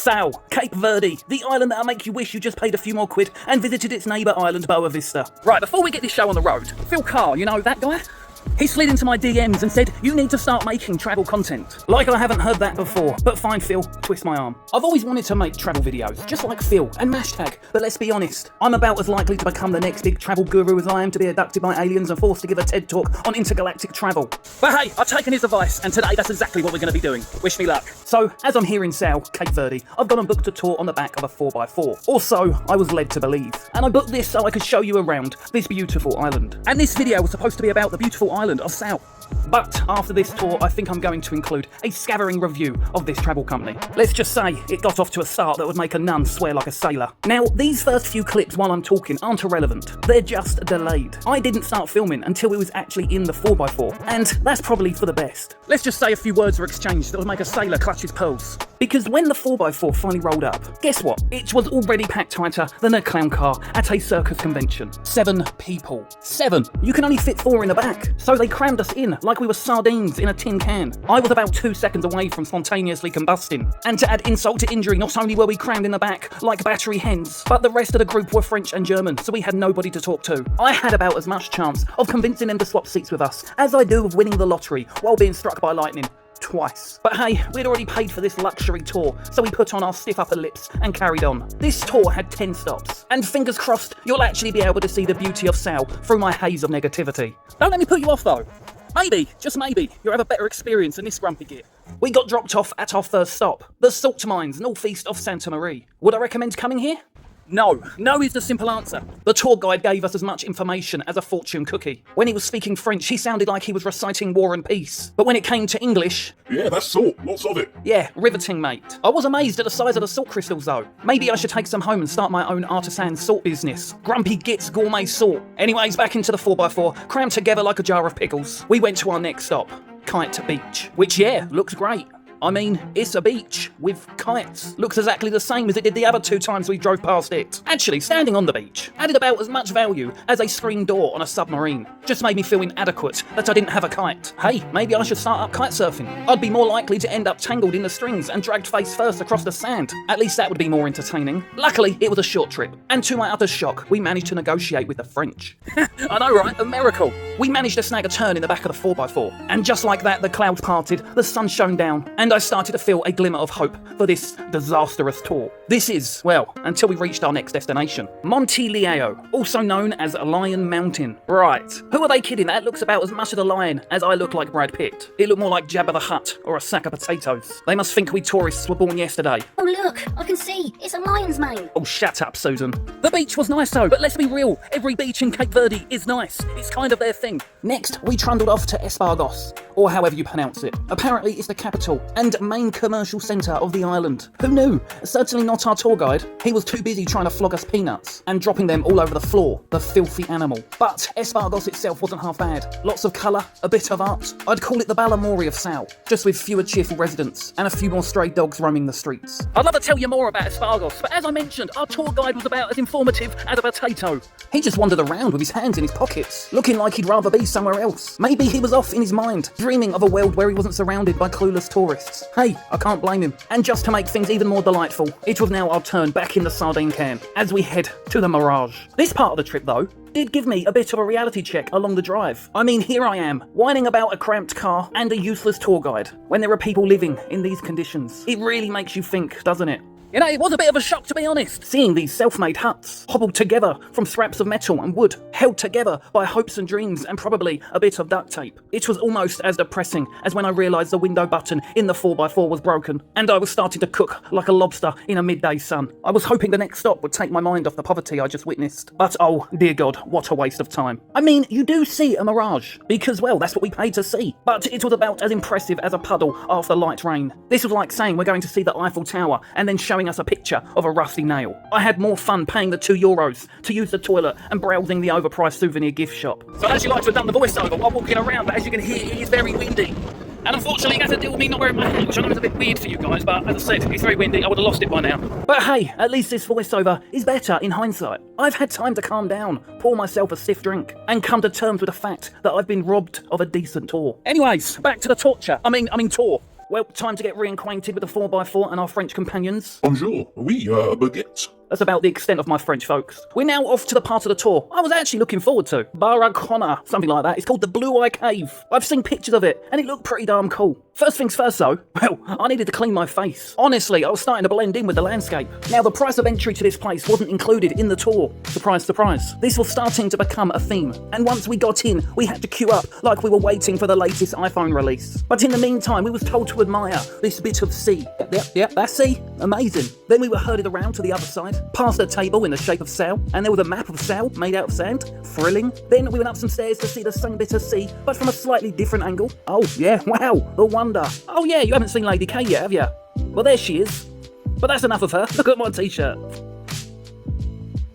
Sal, Cape Verde, the island that'll make you wish you just paid a few more quid and visited its neighbour island, Boa Vista. Right, before we get this show on the road, Phil Carr, you know that guy? He slid into my DMs and said, you need to start making travel content. Like I haven't heard that before, but fine Phil, twist my arm. I've always wanted to make travel videos, just like Phil and Mashtag, but let's be honest, I'm about as likely to become the next big travel guru as I am to be abducted by aliens and forced to give a TED talk on intergalactic travel. But hey, I've taken his advice, and today that's exactly what we're going to be doing. Wish me luck. So, as I'm here in Sal, Cape Verde, I've gone and booked a tour on the back of a 4x4. Or so I was led to believe. And I booked this so I could show you around this beautiful island. And this video was supposed to be about the beautiful island of Sal. But after this tour, I think I'm going to include a scattering review of this travel company. Let's just say it got off to a start that would make a nun swear like a sailor. Now, these first few clips while I'm talking aren't irrelevant. They're just delayed. I didn't start filming until we was actually in the 4x4, and that's probably for the best. Let's just say a few words were exchanged that would make a sailor clutch his pearls. Because when the 4x4 finally rolled up, guess what? It was already packed tighter than a clown car at a circus convention. 7 people. 7! You can only fit 4 in the back. So they crammed us in like we were sardines in a tin can. I was about 2 seconds away from spontaneously combusting. And to add insult to injury, not only were we crammed in the back like battery hens, but the rest of the group were French and German, so we had nobody to talk to. I had about as much chance of convincing them to swap seats with us as I do of winning the lottery while being struck by lightning. Twice. But hey, we'd already paid for this luxury tour, so we put on our stiff upper lips and carried on. This tour had 10 stops, and fingers crossed, you'll actually be able to see the beauty of Sal through my haze of negativity. Don't let me put you off though. Maybe, just maybe, you'll have a better experience than this grumpy git. We got dropped off at our first stop, the salt mines northeast of Santa Maria. Would I recommend coming here? No. No is the simple answer. The tour guide gave us as much information as a fortune cookie. When he was speaking French, he sounded like he was reciting War and Peace. But when it came to English... Yeah, that's salt. Lots of it. Yeah, riveting, mate. I was amazed at the size of the salt crystals, though. Maybe I should take some home and start my own artisan salt business. Grumpy Git's Gourmet Salt. Anyways, back into the 4x4, crammed together like a jar of pickles. We went to our next stop, Kite Beach. Which, yeah, looks great. I mean, it's a beach with kites. Looks exactly the same as it did the other 2 times we drove past it. Actually, standing on the beach added about as much value as a screen door on a submarine. Just made me feel inadequate that I didn't have a kite. Hey, maybe I should start up kite surfing. I'd be more likely to end up tangled in the strings and dragged face first across the sand. At least that would be more entertaining. Luckily, it was a short trip, and to my utter shock, we managed to negotiate with the French. I know, right? A miracle. We managed to snag a turn in the back of the 4x4, and just like that, the clouds parted, the sun shone down, and I started to feel a glimmer of hope for this disastrous tour. This is, well, until we reached our next destination, Monte Leo, also known as Lion Mountain. Right, who are they kidding? That looks about as much of a lion as I look like Brad Pitt. It looked more like Jabba the Hutt or a sack of potatoes. They must think we tourists were born yesterday. Oh look, I can see, it's a lion's mane. Oh, shut up, Susan. The beach was nice though, but let's be real, every beach in Cape Verde is nice. It's kind of their thing. Next, we trundled off to Espargos, or however you pronounce it. Apparently it's the capital and main commercial centre of the island. Who knew? Certainly not our tour guide. He was too busy trying to flog us peanuts and dropping them all over the floor, the filthy animal. But Espargos itself wasn't half bad. Lots of colour, a bit of art. I'd call it the Balamori of Sal, just with fewer cheerful residents and a few more stray dogs roaming the streets. I'd love to tell you more about Espargos, but as I mentioned, our tour guide was about as informative as a potato. He just wandered around with his hands in his pockets, looking like he'd rather be somewhere else. Maybe he was off in his mind, dreaming of a world where he wasn't surrounded by clueless tourists. Hey, I can't blame him. And just to make things even more delightful, it was now our turn back in the sardine can as we head to the Mirage. This part of the trip, though, did give me a bit of a reality check along the drive. I mean, here I am, whining about a cramped car and a useless tour guide, when there are people living in these conditions. It really makes you think, doesn't it? You know, it was a bit of a shock, to be honest, seeing these self-made huts, hobbled together from scraps of metal and wood, held together by hopes and dreams and probably a bit of duct tape. It was almost as depressing as when I realised the window button in the 4x4 was broken, and I was starting to cook like a lobster in a midday sun. I was hoping the next stop would take my mind off the poverty I just witnessed. But oh, dear God, what a waste of time. I mean, you do see a mirage, because, well, that's what we paid to see. But it was about as impressive as a puddle after light rain. This was like saying we're going to see the Eiffel Tower and then showing us a picture of a rusty nail. I had more fun paying the €2 to use the toilet and browsing the overpriced souvenir gift shop. So I'd actually like to have done the voiceover while walking around, but as you can hear, it is very windy. And unfortunately, you have to deal with me not wearing my hat, which I know is a bit weird for you guys, but as I said, it's very windy, I would have lost it by now. But hey, at least this voiceover is better in hindsight. I've had time to calm down, pour myself a stiff drink, and come to terms with the fact that I've been robbed of a decent tour. Anyways, back to the tour. Well, time to get reacquainted with the 4x4 and our French companions. Bonjour. Oui, baguette. That's about the extent of my French, folks. We're now off to the part of the tour I was actually looking forward to. Baracona, something like that. It's called the Blue Eye Cave. I've seen pictures of it, and it looked pretty darn cool. First things first though, well, I needed to clean my face. Honestly, I was starting to blend in with the landscape. Now, the price of entry to this place wasn't included in the tour. Surprise, surprise. This was starting to become a theme, and once we got in, we had to queue up like we were waiting for the latest iPhone release. But in the meantime, we was told to admire this bit of sea. Yep, that's sea. Amazing. Then we were herded around to the other side, past a table in the shape of sail, and there was a map of sail made out of sand. Thrilling. Then we went up some stairs to see the same bit of sea, but from a slightly different angle. Oh yeah, wow, the wonder. Oh yeah, you haven't seen Lady K yet, have you? Well, there she is. But that's enough of her. Look at my t-shirt.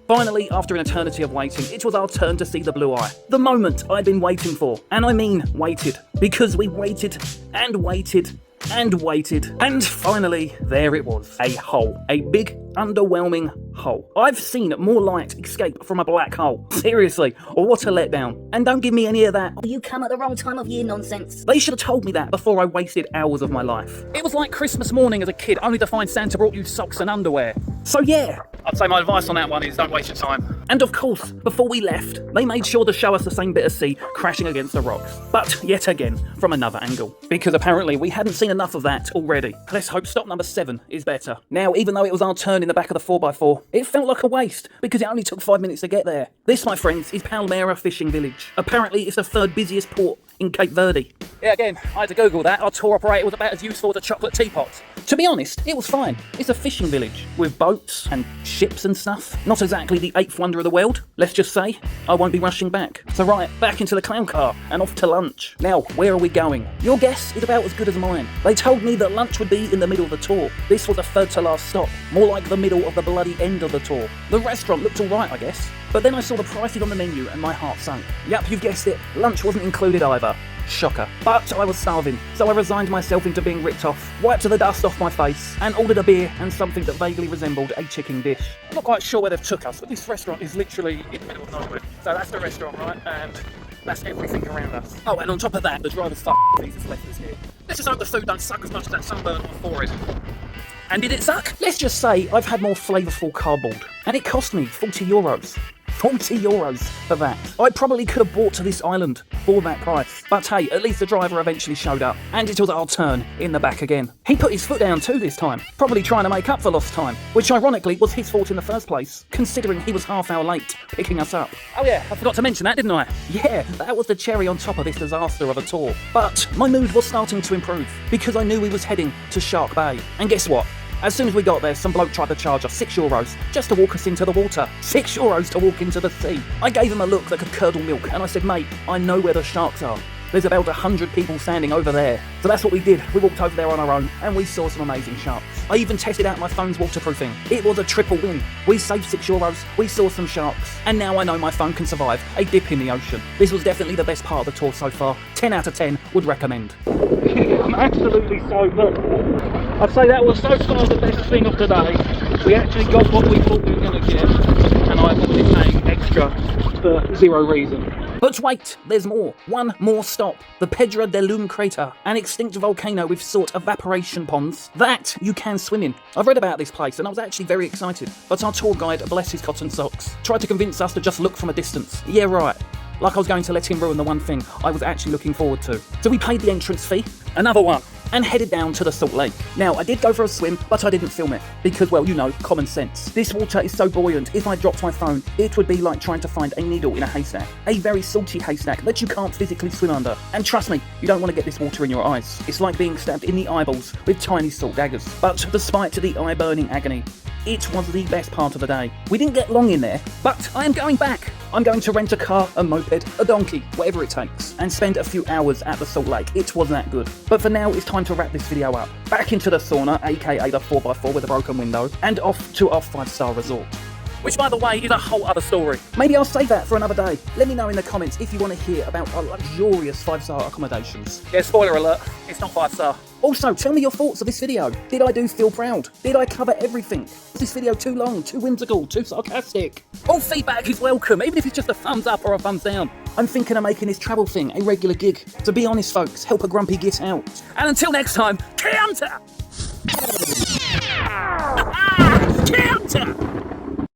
Finally, after an eternity of waiting, it was our turn to see the Blue Eye. The moment I'd been waiting for. And I mean waited. Because we waited and waited and waited. And finally, there it was. A hole. A big, underwhelming hole. I've seen more light escape from a black hole. Seriously, what a letdown. And don't give me any of that, You come at the wrong time of year nonsense. they should have told me that before I wasted hours of my life. It was like Christmas morning as a kid, only to find Santa brought you socks and underwear. So yeah, I'd say my advice on that one is don't waste your time. And of course, before we left, they made sure to show us the same bit of sea crashing against the rocks. But yet again, from another angle. Because apparently we hadn't seen enough of that already. Let's hope stop number 7 is better. Now, even though it was our turn in the back of the 4x4, it felt like a waste because it only took 5 minutes to get there. This, my friends, is Palmera Fishing Village. Apparently, it's the 3rd busiest port in Cape Verde. Yeah, again, I had to Google that. Our tour operator was about as useful as a chocolate teapot. To be honest, it was fine. It's a fishing village with boats and ships and stuff. Not exactly the 8th wonder of the world, let's just say. I won't be rushing back. So right, back into the clown car and off to lunch. Now, where are we going? Your guess is about as good as mine. They told me that lunch would be in the middle of the tour. This was a 3rd to last stop, more like the middle of the bloody end of the tour. The restaurant looked alright, I guess. But then I saw the prices on the menu and my heart sank. Yep, you've guessed it, lunch wasn't included either. Shocker. But I was starving, so I resigned myself into being ripped off, wiped the dust off my face, and ordered a beer and something that vaguely resembled a chicken dish. I'm not quite sure where they've took us, but this restaurant is literally in the middle of nowhere. So that's the restaurant, right? And that's everything around us. Oh, and on top of that, the driver's Jesus left us here. Let's just hope the food don't suck as much as that sunburn on my forehead. And did it suck? Let's just say I've had more flavourful cardboard. And it cost me €40. 40 euros for that. I probably could have bought to this island for that price. But hey, at least the driver eventually showed up, and it was our turn in the back again. He put his foot down too this time, probably trying to make up for lost time, which ironically was his fault in the first place, considering he was half hour late picking us up. Oh yeah, I forgot to mention that, didn't I? Yeah, that was the cherry on top of this disaster of a tour. But my mood was starting to improve, because I knew we was heading to Shark Bay. And guess what? As soon as we got there, some bloke tried to charge us €6 just to walk us into the water. €6 to walk into the sea. I gave him a look that could curdle milk, and I said, mate, I know where the sharks are. There's about 100 people standing over there. So that's what we did. We walked over there on our own, and we saw some amazing sharks. I even tested out my phone's waterproofing. It was a triple win. We saved €6, we saw some sharks, and now I know my phone can survive a dip in the ocean. This was definitely the best part of the tour so far. 10 out of 10 would recommend. I'm absolutely so good. I'd say that was so far the best thing of today. We actually got what we thought we were going to get, and I've been paying extra for zero reason. But wait, there's more. One more stop. The Pedra de Lum crater, an extinct volcano with sort evaporation ponds that you can swim in. I've read about this place and I was actually very excited, but our tour guide, bless his cotton socks, tried to convince us to just look from a distance. Yeah, right. Like I was going to let him ruin the one thing I was actually looking forward to. So we paid the entrance fee, another one, and headed down to the Salt Lake. Now, I did go for a swim, but I didn't film it, because, well, you know, common sense. This water is so buoyant, if I dropped my phone, it would be like trying to find a needle in a haystack. A very salty haystack that you can't physically swim under. And trust me, you don't want to get this water in your eyes. It's like being stabbed in the eyeballs with tiny salt daggers. But despite the eye-burning agony, it was the best part of the day. We didn't get long in there, but I am going back. I'm going to rent a car, a moped, a donkey, whatever it takes, and spend a few hours at the Salt Lake. It was that good. But for now, it's time to wrap this video up. Back into the sauna, aka the 4x4 with a broken window, and off to our 5-star resort. Which, by the way, is a whole other story. Maybe I'll save that for another day. Let me know in the comments if you want to hear about our luxurious 5-star accommodations. Yeah, spoiler alert, it's not 5-star. Also, tell me your thoughts of this video. Did I do feel proud? Did I cover everything? Was this video too long, too whimsical, too sarcastic? All feedback is welcome, even if it's just a thumbs up or a thumbs down. I'm thinking of making this travel thing a regular gig. To be honest, folks, help a grumpy git out. And until next time, Chianti!